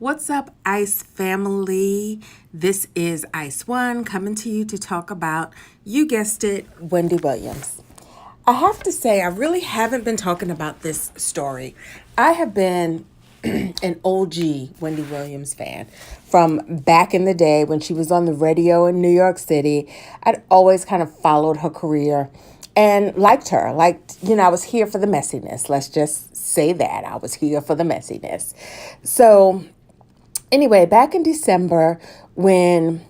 What's up, ICE family? This is ICE One coming to you to talk about, you guessed it, Wendy Williams. I have to say, I really haven't been talking about this story. I have been an OG Wendy Williams fan from back in the day when she was on the radio in New York City. I'd always kind of followed her career and liked her. I was here for the messiness. Let's just say that. I was here for the messiness. So, anyway, back in December, when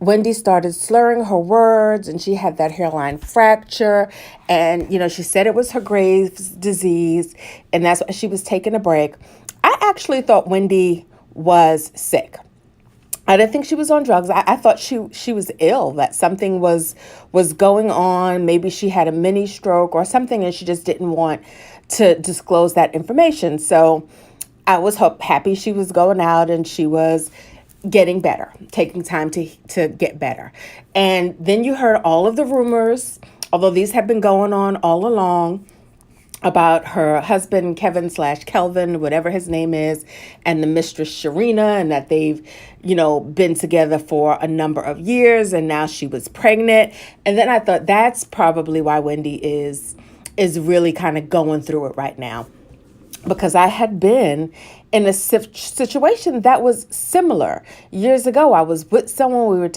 Wendy started slurring her words and she had that hairline fracture, and she said it was her Graves' disease, and that's why she was taking a break. I actually thought Wendy was sick. I didn't think she was on drugs. I thought she was ill, that something was going on. Maybe she had a mini stroke or something, and she just didn't want to disclose that information. So I was happy she was going out and she was getting better, taking time to get better. And then you heard all of the rumors, although these have been going on all along, about her husband, Kevin/Kelvin, whatever his name is, and the mistress Sharina, and that they've, been together for a number of years, and now she was pregnant. And then I thought that's probably why Wendy is really kind of going through it right now, because I had been in a situation that was similar. Years ago, I was with someone, we were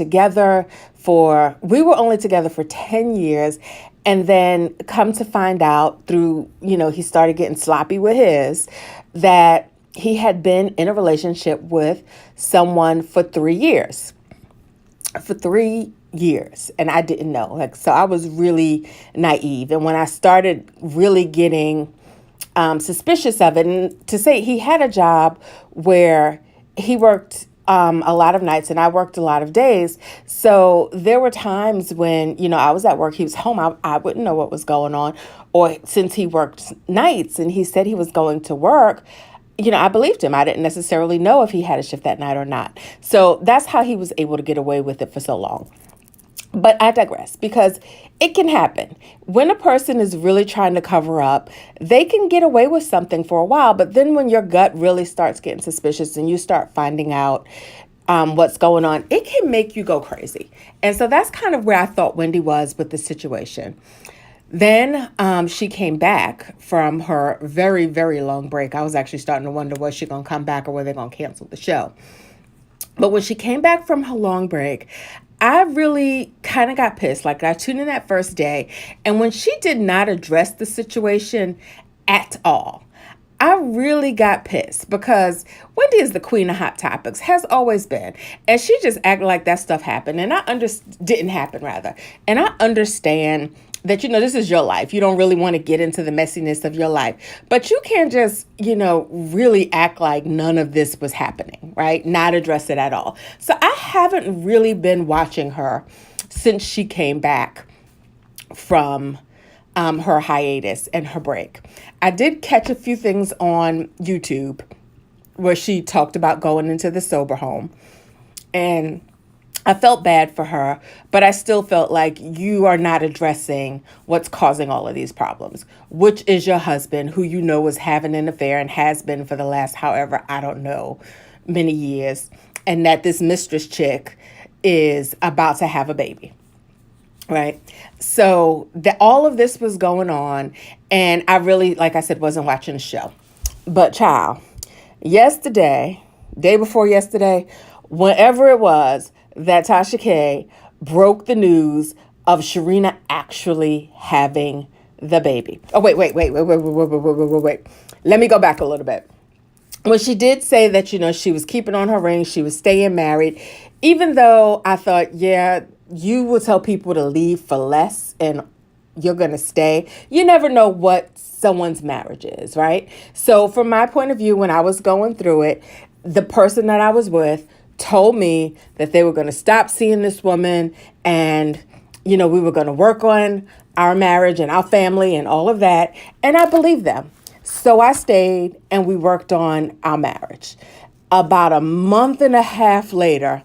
only together for 10 years. And then come to find out through, he started getting sloppy with that he had been in a relationship with someone for 3 years. For 3 years. And I didn't know. So I was really naive. And when I started really getting suspicious of it, and to say he had a job where he worked a lot of nights and I worked a lot of days. So there were times when, I was at work, he was home, I wouldn't know what was going on. Or since he worked nights and he said he was going to work, I believed him. I didn't necessarily know if he had a shift that night or not. So that's how he was able to get away with it for so long. But I digress, because it can happen. When a person is really trying to cover up, they can get away with something for a while. But then when your gut really starts getting suspicious and you start finding out what's going on, it can make you go crazy. And so that's kind of where I thought Wendy was with the situation. Then she came back from her very, very long break. I was actually starting to wonder, was she going to come back or were they going to cancel the show? But when she came back from her long break, I really kind of got pissed. Like, I tuned in that first day, and when she did not address the situation at all, I really got pissed, because Wendy is the queen of hot topics, has always been. And she just acted like that stuff happened, and didn't happen rather. And I understand that, this is your life. You don't really want to get into the messiness of your life. But you can't just, really act like none of this was happening, right? Not address it at all. So I haven't really been watching her since she came back from her hiatus and her break. I did catch a few things on YouTube where she talked about going into the sober home. And I felt bad for her, but I still felt like you are not addressing what's causing all of these problems, which is your husband, who was having an affair and has been for the last, however, I don't know, many years, and that this mistress chick is about to have a baby, right? So all of this was going on, and I really, like I said, wasn't watching the show. But child, day before yesterday, whenever it was, that Tasha K broke the news of Sharina actually having the baby. Oh, wait. Let me go back a little bit. Well, she did say that, she was keeping on her ring. She was staying married, even though I thought, yeah, you will tell people to leave for less and you're going to stay. You never know what someone's marriage is, right? So from my point of view, when I was going through it, the person that I was with told me that they were going to stop seeing this woman, and, we were going to work on our marriage and our family and all of that. And I believed them. So I stayed and we worked on our marriage. About a month and a half later,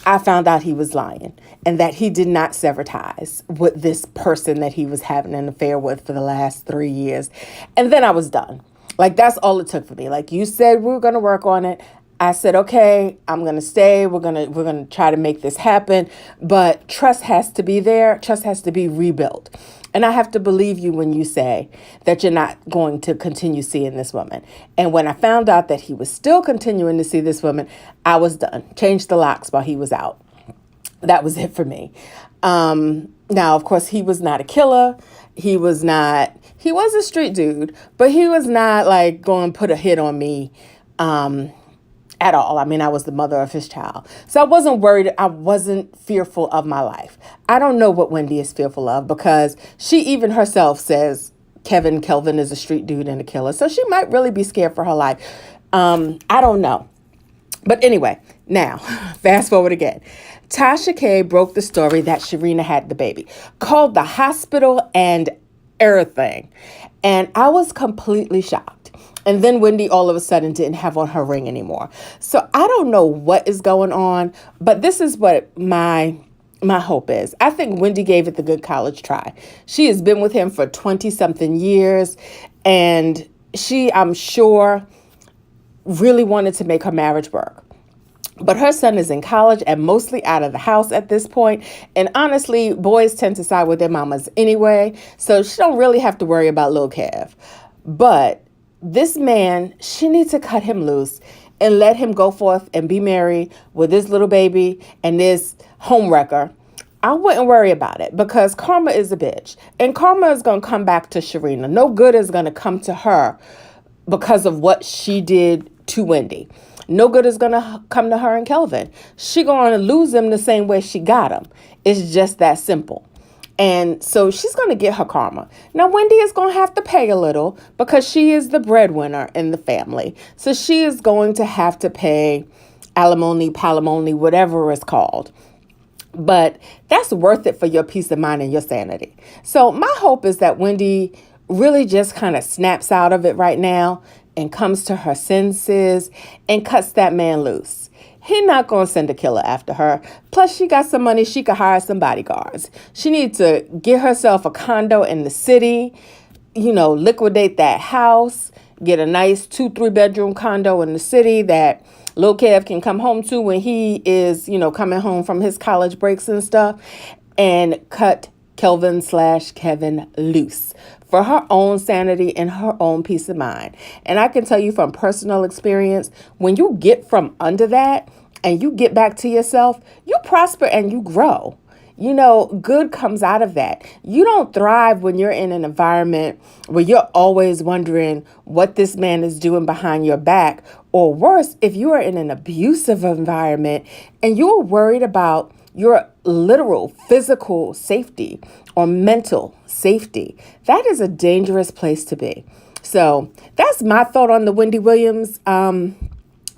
I found out he was lying and that he did not sever ties with this person that he was having an affair with for the last 3 years. And then I was done. Like, that's all it took for me. Like, you said we were going to work on it. I said, okay, I'm going to stay. We're going to try to make this happen. But trust has to be there. Trust has to be rebuilt. And I have to believe you when you say that you're not going to continue seeing this woman. And when I found out that he was still continuing to see this woman, I was done. Changed the locks while he was out. That was it for me. Now, of course, he was not a killer. He was a street dude, but he was not like going to put a hit on me at all. I mean, I was the mother of his child. So I wasn't worried. I wasn't fearful of my life. I don't know what Wendy is fearful of because she even herself says Kelvin is a street dude and a killer. So she might really be scared for her life. I don't know. But anyway, now, fast forward again. Tasha K broke the story that Sharina had the baby, called the hospital and everything. And I was completely shocked. And then Wendy all of a sudden didn't have on her ring anymore. So I don't know what is going on, but this is what my hope is. I think Wendy gave it the good college try. She has been with him for 20 something years, and she, I'm sure, really wanted to make her marriage work. But her son is in college and mostly out of the house at this point. And honestly, boys tend to side with their mamas anyway. So she don't really have to worry about Lil Kev. But this man, she needs to cut him loose and let him go forth and be married with this little baby and this homewrecker. I wouldn't worry about it because karma is a bitch. And karma is going to come back to Sharina. No good is going to come to her because of what she did to Wendy. No good is going to come to her and Kelvin. She going to lose him the same way she got him. It's just that simple. And so she's going to get her karma. Now, Wendy is going to have to pay a little because she is the breadwinner in the family. So she is going to have to pay alimony, palimony, whatever it's called. But that's worth it for your peace of mind and your sanity. So my hope is that Wendy really just kind of snaps out of it right now and comes to her senses and cuts that man loose. He not going to send a killer after her. Plus, she got some money. She could hire some bodyguards. She needs to get herself a condo in the city, liquidate that house, get a nice 2-3 bedroom condo in the city that Lil Kev can come home to when he is, coming home from his college breaks and stuff, and cut Kelvin/Kevin loose for her own sanity and her own peace of mind. And I can tell you from personal experience, when you get from under that and you get back to yourself, you prosper and you grow. Good comes out of that. You don't thrive when you're in an environment where you're always wondering what this man is doing behind your back, or worse, if you are in an abusive environment and you're worried about your literal physical safety or mental safety. That is a dangerous place to be. So that's my thought on the Wendy Williams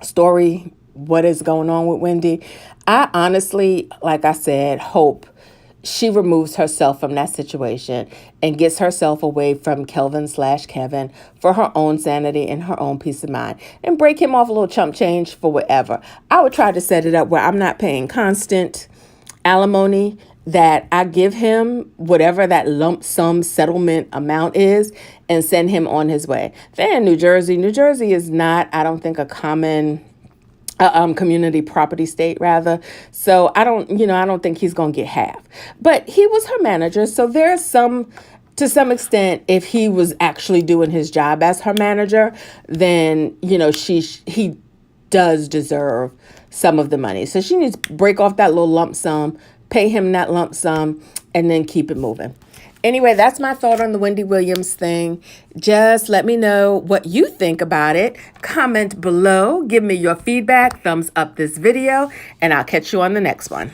story. What is going on with Wendy? I honestly, like I said, hope she removes herself from that situation and gets herself away from Kelvin/Kevin for her own sanity and her own peace of mind, and break him off a little chump change for whatever. I would try to set it up where I'm not paying constant alimony, that I give him whatever that lump sum settlement amount is and send him on his way. Then New Jersey is not, I don't think, a common community property state, rather. So I don't think he's going to get half. But he was her manager, so there's to some extent, if he was actually doing his job as her manager, then he does deserve some of the money. So she needs to break off that little lump sum, pay him that lump sum, and then keep it moving. Anyway, that's my thought on the Wendy Williams thing. Just let me know what you think about it. Comment below. Give me your feedback. Thumbs up this video, and I'll catch you on the next one.